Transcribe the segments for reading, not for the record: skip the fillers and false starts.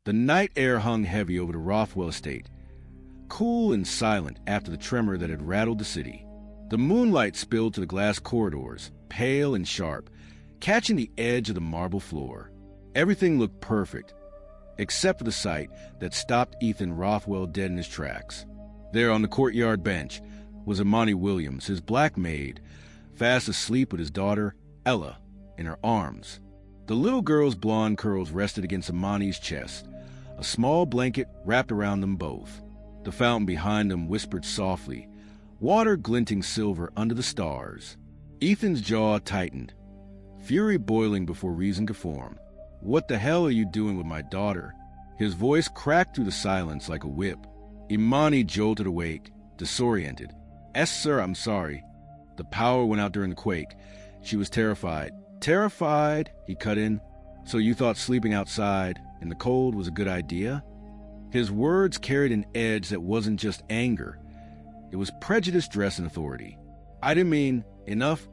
The night air hung heavy over the Rothwell estate, cool and silent after the tremor that had rattled the city. The moonlight spilled to the glass corridors, pale and sharp, catching the edge of the marble floor. Everything looked perfect, except for the sight that stopped Ethan Rothwell dead in his tracks. There on the courtyard bench was Imani Williams, his black maid, fast asleep with his daughter, Ella, in her arms. The little girl's blonde curls rested against Imani's chest, a small blanket wrapped around them both. The fountain behind them whispered softly, water glinting silver under the stars. Ethan's jaw tightened, fury boiling before reason could form. "What the hell are you doing with my daughter?" His voice cracked through the silence like a whip. Imani jolted awake, disoriented. "Yes, sir, I'm sorry." The power went out during the quake. She was terrified. "Terrified?" he cut in. "So you thought sleeping outside in the cold was a good idea?" His words carried an edge that wasn't just anger. It was prejudice dressed in authority. "I didn't mean..." "Enough,"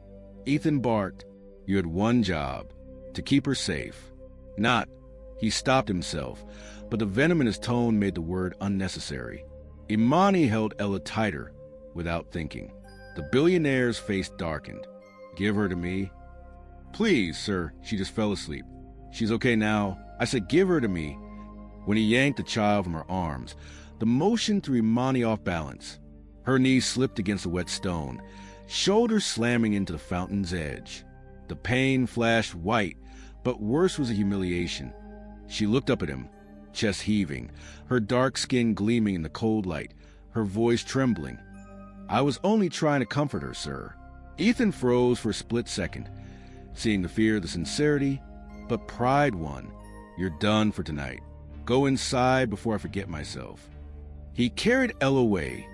Ethan barked. "You had one job, to keep her safe." "Not..." He stopped himself, but the venom in his tone made the word unnecessary. Imani held Ella tighter, without thinking. The billionaire's face darkened. "Give her to me." "Please, sir," she just fell asleep. "She's okay now." I said, "Give her to me." When he yanked the child from her arms, the motion threw Imani off balance. Her knees slipped against a wet stone, shoulders slamming into the fountain's edge. The pain flashed white, but worse was the humiliation. She looked up at him, chest heaving, her dark skin gleaming in the cold light, her voice trembling. "I was only trying to comfort her, sir." Ethan froze for a split second, seeing the fear, the sincerity, but pride won. "You're done for tonight. Go inside before I forget myself." He carried Ella away,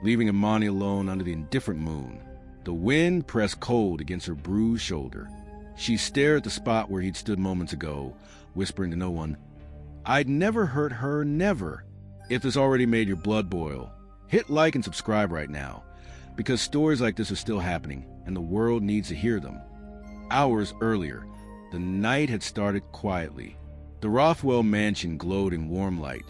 leaving Imani alone under the indifferent moon. The wind pressed cold against her bruised shoulder. She stared at the spot where he'd stood moments ago, whispering to no one, "I'd never hurt her, never." If this already made your blood boil, hit like and subscribe right now, because stories like this are still happening, and the world needs to hear them. Hours earlier, the night had started quietly. The Rothwell mansion glowed in warm light,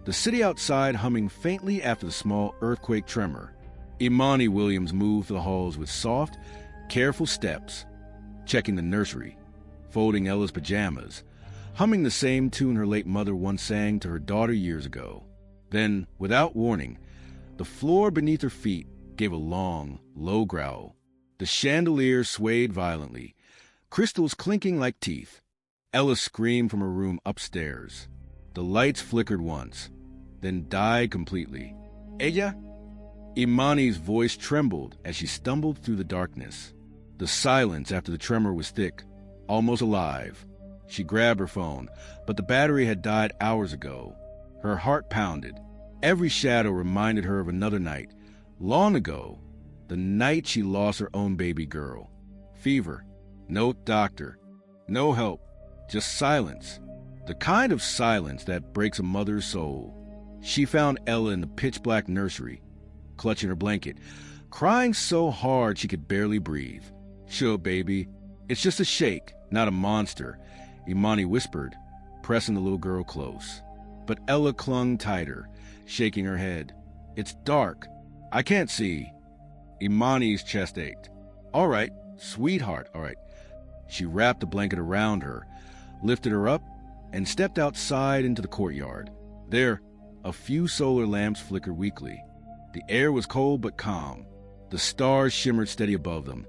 the city outside humming faintly after the small earthquake tremor. Imani Williams moved through the halls with soft, careful steps, checking the nursery, folding Ella's pajamas, humming the same tune her late mother once sang to her daughter years ago. Then, without warning, the floor beneath her feet gave a long, low growl. The chandelier swayed violently, crystals clinking like teeth. Ella screamed from her room upstairs. The lights flickered once, then died completely. "Ella?" Imani's voice trembled as she stumbled through the darkness. The silence after the tremor was thick, almost alive. She grabbed her phone, but the battery had died hours ago. Her heart pounded. Every shadow reminded her of another night, long ago, the night she lost her own baby girl. Fever, no doctor, no help, just silence. The kind of silence that breaks a mother's soul. She found Ella in the pitch-black nursery, clutching her blanket, crying so hard she could barely breathe. "Sure, baby, it's just a shake, not a monster," Imani whispered, pressing the little girl close. But Ella clung tighter, shaking her head. "It's dark. I can't see." Imani's chest ached. "All right, sweetheart, all right." She wrapped the blanket around her, lifted her up, and stepped outside into the courtyard. There, a few solar lamps flickered weakly. The air was cold but calm. The stars shimmered steady above them.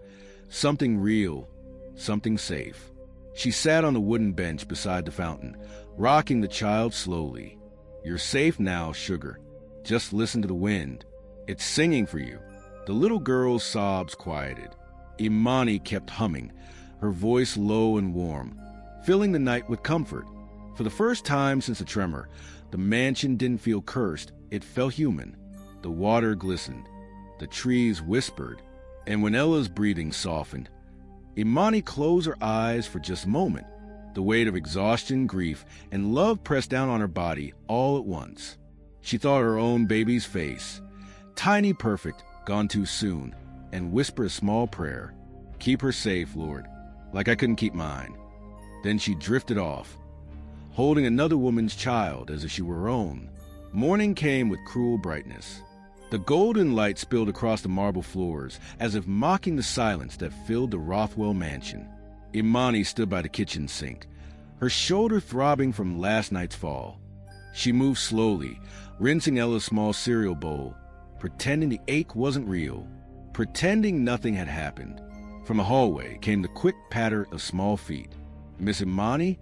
Something real, something safe. She sat on the wooden bench beside the fountain, rocking the child slowly. "You're safe now, sugar. Just listen to the wind. It's singing for you." The little girl's sobs quieted. Imani kept humming, her voice low and warm, filling the night with comfort. For the first time since the tremor, the mansion didn't feel cursed, it felt human. The water glistened, the trees whispered, and when Ella's breathing softened, Imani closed her eyes for just a moment. The weight of exhaustion, grief, and love pressed down on her body all at once. She thought of her own baby's face, tiny, perfect, gone too soon, and whispered a small prayer. "Keep her safe, Lord, like I couldn't keep mine." Then she drifted off, holding another woman's child as if she were her own. Morning came with cruel brightness. The golden light spilled across the marble floors, as if mocking the silence that filled the Rothwell mansion. Imani stood by the kitchen sink, her shoulder throbbing from last night's fall. She moved slowly, rinsing Ella's small cereal bowl, pretending the ache wasn't real, pretending nothing had happened. From a hallway came the quick patter of small feet. "Miss Imani?"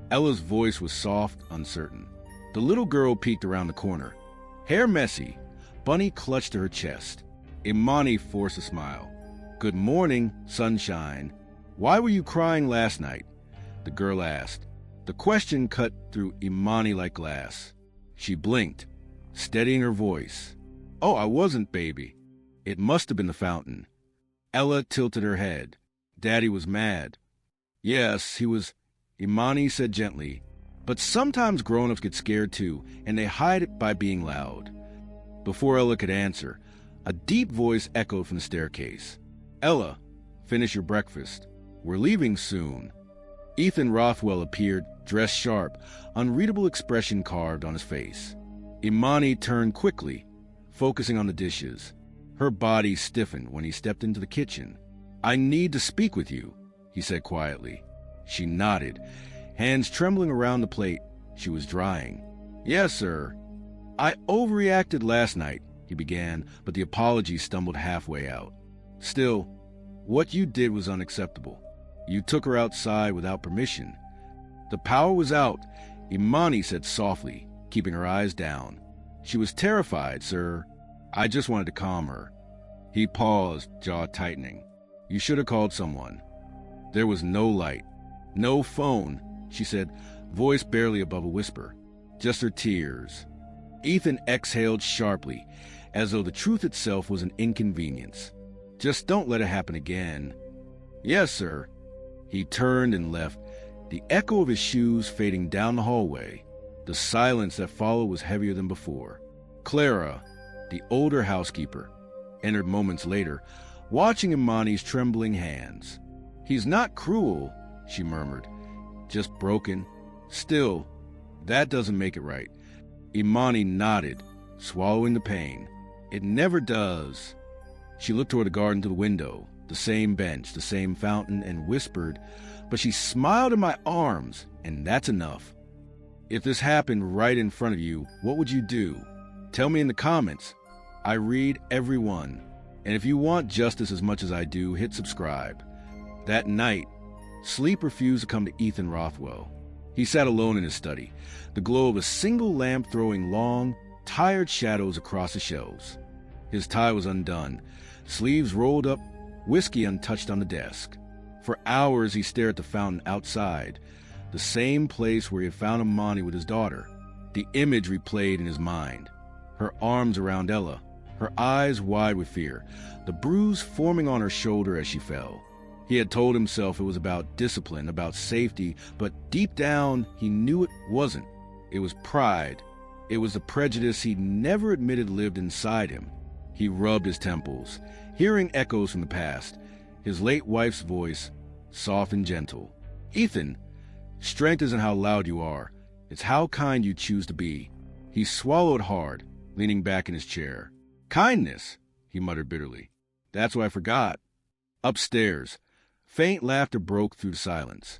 Ella's voice was soft, uncertain. The little girl peeked around the corner. Hair messy, Bunny clutched to her chest. Imani forced a smile. "Good morning, sunshine. Why were you crying last night?" the girl asked. The question cut through Imani like glass. She blinked, steadying her voice. "Oh, I wasn't, baby. It must have been the fountain." Ella tilted her head. "Daddy was mad." "Yes, he was," Imani said gently. "But sometimes grown-ups get scared too, and they hide it by being loud." Before Ella could answer, a deep voice echoed from the staircase. "Ella, finish your breakfast. We're leaving soon." Ethan Rothwell appeared, dressed sharp, unreadable expression carved on his face. Imani turned quickly, focusing on the dishes. Her body stiffened when he stepped into the kitchen. "I need to speak with you," he said quietly. She nodded, hands trembling around the plate she was drying. "Yes, sir. I overreacted last night," he began, but the apology stumbled halfway out. "Still, what you did was unacceptable. You took her outside without permission." "The power was out," Imani said softly, keeping her eyes down. "She was terrified, sir. I just wanted to calm her." He paused, jaw tightening. "You should have called someone." There was no light, no phone, she said, voice barely above a whisper. Just her tears. Ethan exhaled sharply, as though the truth itself was an inconvenience. "Just don't let it happen again." "Yes, sir." He turned and left, the echo of his shoes fading down the hallway. The silence that followed was heavier than before. Clara, the older housekeeper, entered moments later, watching Imani's trembling hands. "He's not cruel," she murmured, "just broken. Still, that doesn't make it right." Imani nodded, swallowing the pain. "It never does." She looked toward the garden to the window, the same bench, the same fountain, and whispered, "But she smiled in my arms, and that's enough." If this happened right in front of you, what would you do? Tell me in the comments. I read every one. And if you want justice as much as I do, hit subscribe. That night, sleep refused to come to Ethan Rothwell. He sat alone in his study, the glow of a single lamp throwing long, tired shadows across the shelves. His tie was undone, sleeves rolled up, whiskey untouched on the desk. For hours he stared at the fountain outside, the same place where he had found Imani with his daughter. The image replayed in his mind. Her arms around Ella, her eyes wide with fear, the bruise forming on her shoulder as she fell. He had told himself it was about discipline, about safety, but deep down he knew it wasn't. It was pride. It was the prejudice he never admitted lived inside him. He rubbed his temples, hearing echoes from the past, his late wife's voice, soft and gentle. "Ethan, strength isn't how loud you are. It's how kind you choose to be." He swallowed hard, leaning back in his chair. "Kindness," he muttered bitterly. "That's what I forgot." Upstairs, faint laughter broke through the silence.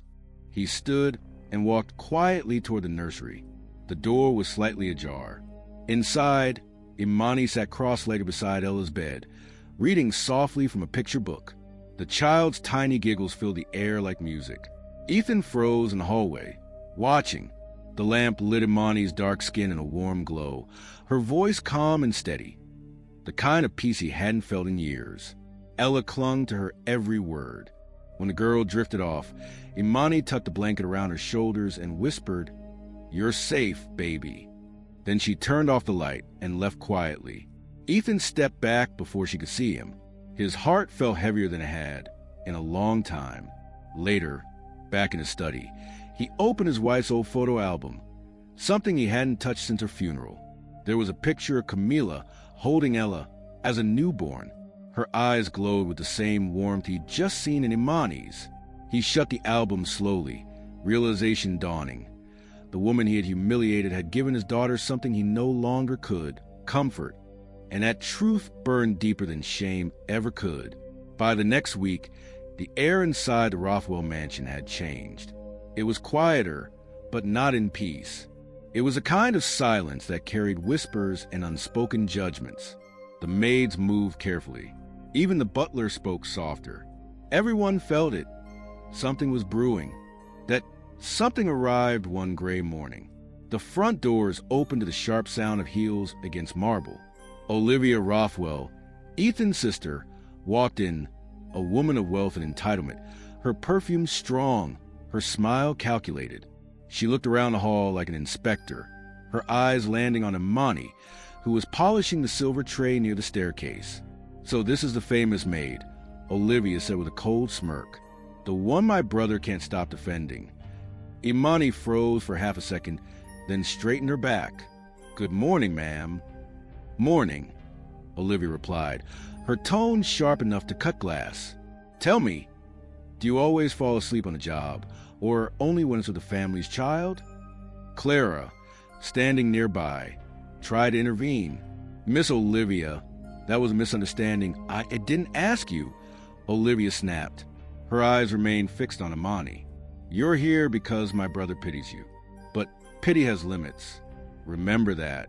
He stood and walked quietly toward the nursery. The door was slightly ajar. Inside, Imani sat cross-legged beside Ella's bed, reading softly from a picture book. The child's tiny giggles filled the air like music. Ethan froze in the hallway, watching. The lamp lit Imani's dark skin in a warm glow, her voice calm and steady, the kind of peace he hadn't felt in years. Ella clung to her every word. When the girl drifted off, Imani tucked the blanket around her shoulders and whispered, "You're safe, baby." Then she turned off the light and left quietly. Ethan stepped back before she could see him. His heart felt heavier than it had in a long time. Later, back in his study, he opened his wife's old photo album, something he hadn't touched since her funeral. There was a picture of Camila holding Ella as a newborn. Her eyes glowed with the same warmth he'd just seen in Imani's. He shut the album slowly, realization dawning. The woman he had humiliated had given his daughter something he no longer could, comfort, and that truth burned deeper than shame ever could. By the next week, the air inside the Rothwell mansion had changed. It was quieter, but not in peace. It was a kind of silence that carried whispers and unspoken judgments. The maids moved carefully. Even the butler spoke softer. Everyone felt it. Something was brewing. That something arrived one gray morning. The front doors opened to the sharp sound of heels against marble. Olivia Rothwell, Ethan's sister, walked in, a woman of wealth and entitlement, her perfume strong, her smile calculated. She looked around the hall like an inspector, her eyes landing on Imani, who was polishing the silver tray near the staircase. "So this is the famous Maid," Olivia said with a cold smirk. "The one my brother can't stop defending." Imani froze for half a second, then straightened her back. "Good morning, ma'am." "Morning," Olivia replied, her tone sharp enough to cut glass. "Tell me, do you always fall asleep on the job, or only when it's with the family's child?" Clara, standing nearby, tried to intervene. "Miss Olivia, that was a misunderstanding. I didn't ask you," Olivia snapped. Her eyes remained fixed on Imani. "You're here because my brother pities you. But pity has limits. Remember that."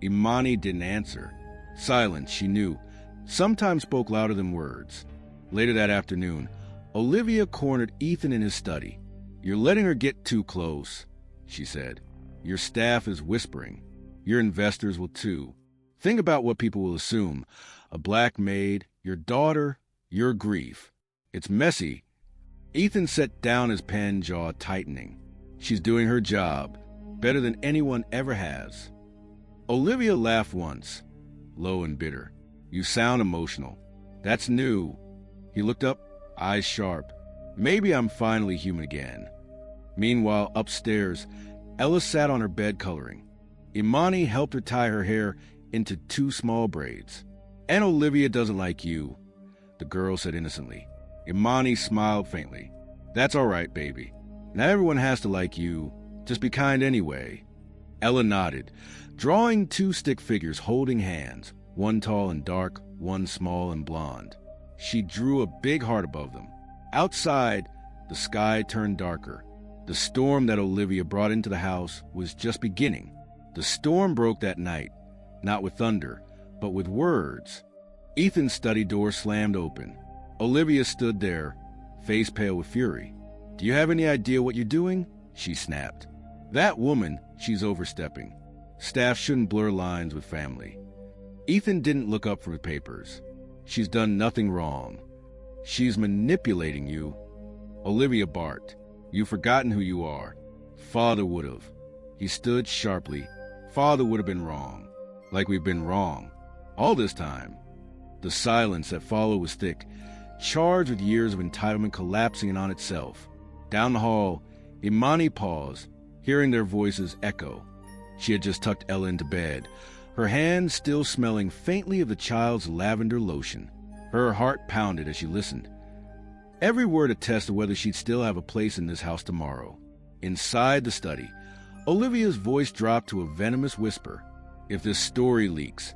Imani didn't answer. Silence, she knew, sometimes spoke louder than words. Later that afternoon, Olivia cornered Ethan in his study. "You're letting her get too close," she said. "Your staff is whispering. Your investors will too. Think about what people will assume. A black maid, your daughter, your grief. It's messy." Ethan set down his pen, jaw tightening. "She's doing her job, better than anyone ever has." Olivia laughed once, low and bitter. "You sound emotional. That's new." He looked up, eyes sharp. "Maybe I'm finally human again." Meanwhile, upstairs, Ella sat on her bed coloring. Imani helped her tie her hair into 2 small braids. "And Olivia doesn't like you," the girl said innocently. Imani smiled faintly. "That's all right, baby. Not everyone has to like you. Just be kind anyway." Ella nodded, drawing 2 stick figures holding hands, one tall and dark, one small and blonde. She drew a big heart above them. Outside, the sky turned darker. The storm that Olivia brought into the house was just beginning. The storm broke that night, not with thunder, but with words. Ethan's study door slammed open. Olivia stood there, face pale with fury. "Do you have any idea what you're doing?" she snapped. "That woman, she's overstepping. Staff shouldn't blur lines with family." Ethan didn't look up from his papers. "She's done nothing wrong. She's manipulating you." Olivia barked. "You've forgotten who you are. Father would have." He stood sharply. "Father would have been wrong. Like we've been wrong. All this time." The silence that followed was thick, charged with years of entitlement collapsing in on itself. Down the hall, Imani paused, hearing their voices echo. She had just tucked Ella into bed, her hands still smelling faintly of the child's lavender lotion. Her heart pounded as she listened. Every word attested whether she'd still have a place in this house tomorrow. Inside the study, Olivia's voice dropped to a venomous whisper. "If this story leaks,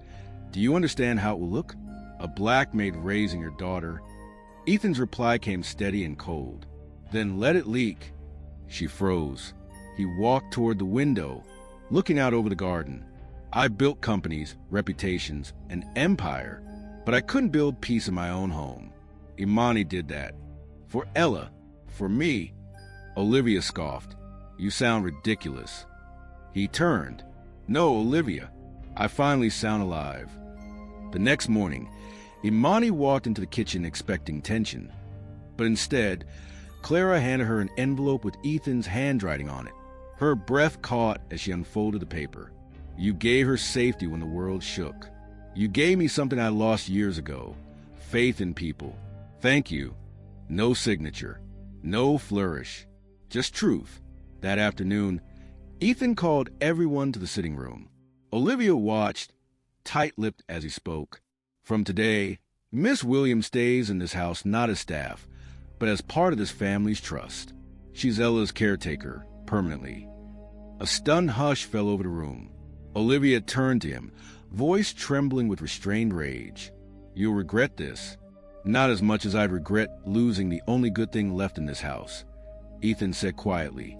do you understand how it will look? A black maid raising your daughter." Ethan's reply came steady and cold. "Then let it leak." She froze. He walked toward the window, looking out over the garden. "I built companies, reputations, an empire, but I couldn't build peace in my own home. Imani did that. For Ella, for me." Olivia scoffed. "You sound ridiculous." He turned. "No, Olivia, I finally sound alive." The next morning, Imani walked into the kitchen expecting tension. But instead, Clara handed her an envelope with Ethan's handwriting on it. Her breath caught as she unfolded the paper. "You gave her safety when the world shook. You gave me something I lost years ago. Faith in people. Thank you." No signature. No flourish. Just truth. That afternoon, Ethan called everyone to the sitting room. Olivia watched, tight-lipped as he spoke. "From today, Miss Williams stays in this house not as staff, but as part of this family's trust. She's Ella's caretaker, permanently. A stunned hush fell over the room. Olivia turned to him, voice trembling with restrained rage. "You'll regret this." "Not as much as I'd regret losing the only good thing left in this house," Ethan said quietly.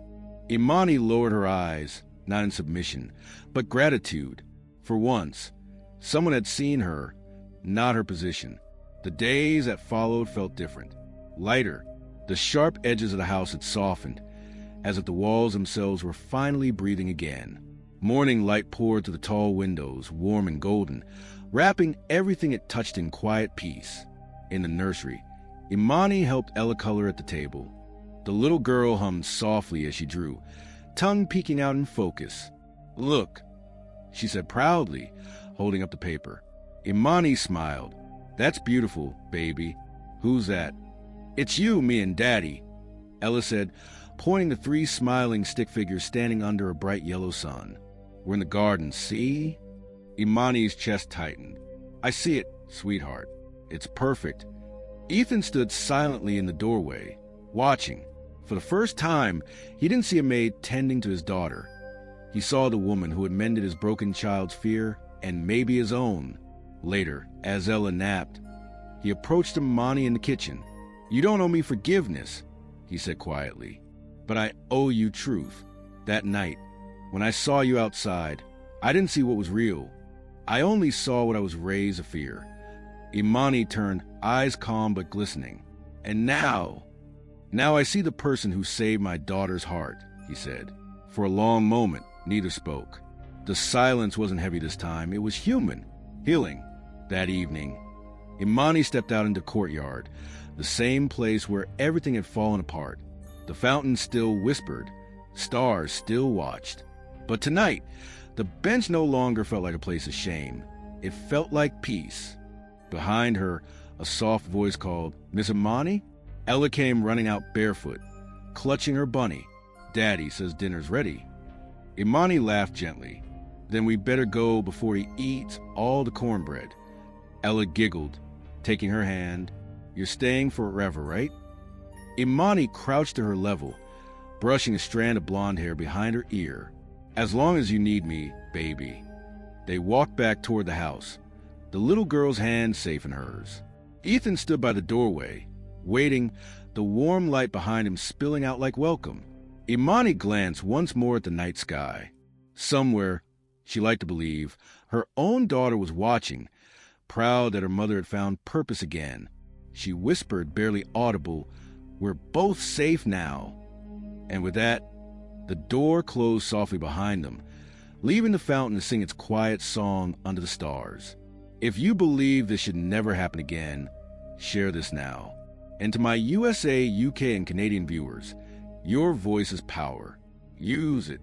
Imani lowered her eyes, not in submission, but gratitude. For once, someone had seen her, not her position. The days that followed felt different, lighter. The sharp edges of the house had softened, as if the walls themselves were finally breathing again. Morning light poured through the tall windows, warm and golden, wrapping everything it touched in quiet peace. In the nursery, Imani helped Ella color at the table. The little girl hummed softly as she drew, tongue peeking out in focus. "Look," she said proudly, holding up the paper. Imani smiled. "That's beautiful, baby." "Who's that?" "It's you, me, and Daddy," Ella said, pointing to 3 smiling stick figures standing under a bright yellow sun. "We're in the garden, see?" Imani's chest tightened. "I see it, sweetheart. It's perfect." Ethan stood silently in the doorway, watching. For the first time, he didn't see a maid tending to his daughter. He saw the woman who had mended his broken child's fear, and maybe his own. Later, as Ella napped, he approached Imani in the kitchen. "You don't owe me forgiveness," he said quietly, "but I owe you truth. That night, when I saw you outside, I didn't see what was real. I only saw what I was raised to fear." Imani turned, eyes calm but glistening. "And now I see the person who saved my daughter's heart," he said. For a long moment, neither spoke. The silence wasn't heavy this time. It was human, healing. That evening, Imani stepped out into the courtyard, the same place where everything had fallen apart. The fountain still whispered. Stars still watched. But tonight, the bench no longer felt like a place of shame. It felt like peace. Behind her, a soft voice called, "Miss Imani?" Ella came running out barefoot, clutching her bunny. "Daddy says dinner's ready." Imani laughed gently. "Then we better go before he eats all the cornbread." Ella giggled, taking her hand. "You're staying forever, right?" Imani crouched to her level, brushing a strand of blonde hair behind her ear. "As long as you need me, baby." They walked back toward the house, the little girl's hand safe in hers. Ethan stood by the doorway, waiting, the warm light behind him spilling out like welcome. Imani glanced once more at the night sky. Somewhere, she liked to believe, her own daughter was watching, proud that her mother had found purpose again. She whispered, barely audible, "We're both safe now." And with that, the door closed softly behind them, leaving the fountain to sing its quiet song under the stars. If you believe this should never happen again, share this now. And to my USA, UK, and Canadian viewers, your voice is power. Use it.